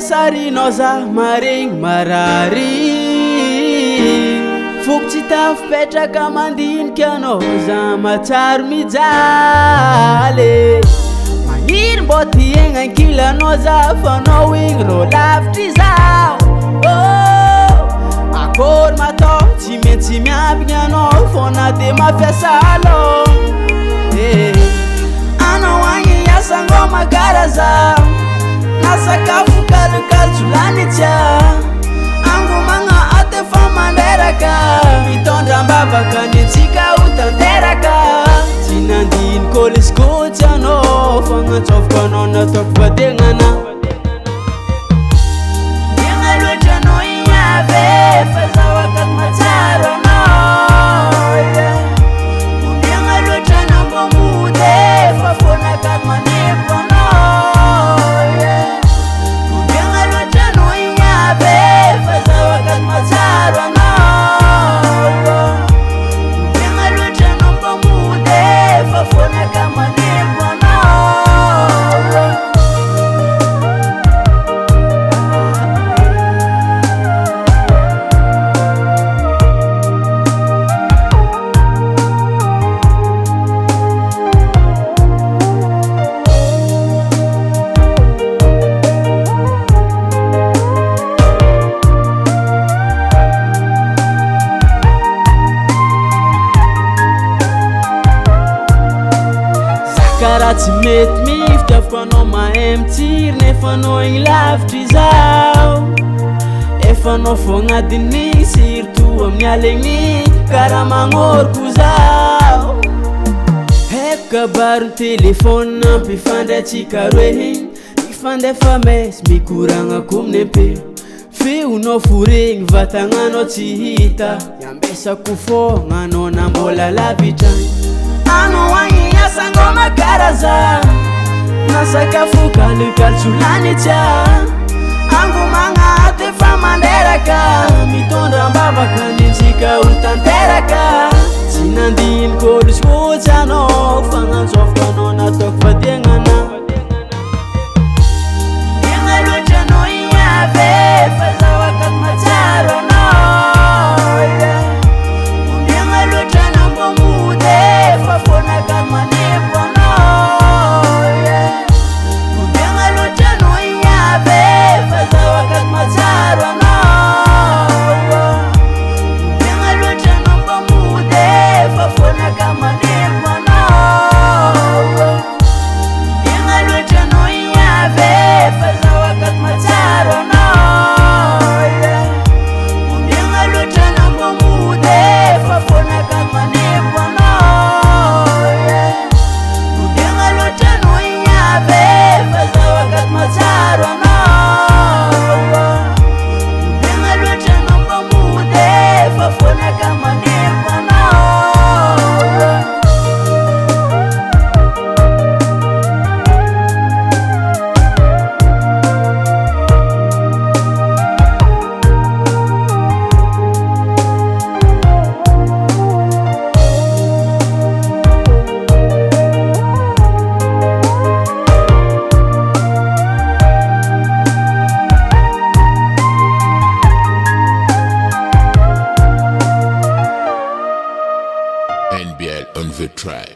sarinao za maregny marary fokotsy tafipetraka mandinika anao za matsaro mijaly maniry mbô tiegna ankilanao za fanao igny rô lavitry zao akory matao tsy maintsy miambigny anao fôna de mafiasa alô anao agny iasangô makaraza na sakafo kalokalotsy lanitsya angomagna ato efa manderaka mitondra mbavaka ny antsika ho tanteraka tsy nandiniko lesikotsy anao fagnantsôvako anao nataoko vategnana miagna loatra anao iave fa zaho akato matsaro anao miagna loatra anao mbô mody fa fôna akato manempo anao miagna loatra anao iave fa zaho akato matsaro anao miagna loatra anao mbô mody fa fôna akato manempo anao karaha tsy mety mifitra afanao mahay mitsiry nefa anao igny lavitry zao efa anao fô agnadiny surtout amin'ny alegny karaha magnoroko zao haiko kabaro telefône nampifandray atsika roe mifandefa mesy mikoragna kominy ampe feonao foregny vatagnanao tsy hita iambesako fôgna anao na mbola lavitra anao agny iasangô makaraza na sakafo kalokalotsy lanitsya angomagna ato efa manderaka mitondra mbavaka ny antsika ho tanteraka tsy nandiniko lesikotsy anao fagnantsôvako anao nataoko vategnana miagna loatra anao iave fa zaho akato matsaro anao miagna loatra anao mbô mody fa fôna akato manempo anao miagna loatra anao iave fa zaho akato matsaro anao miagna loatra anao mbô mody fa fôna akato manempo anao miagna loatra anao iave fa zaho akato matsaro anao miagna loatra anao mbô mody fa fôna akato manempo anao miagna loatra anao iave fa zaho akato matsaro anao miagna loatra anao mbô mody fa fôna akato manempo anao NBL on the tribe.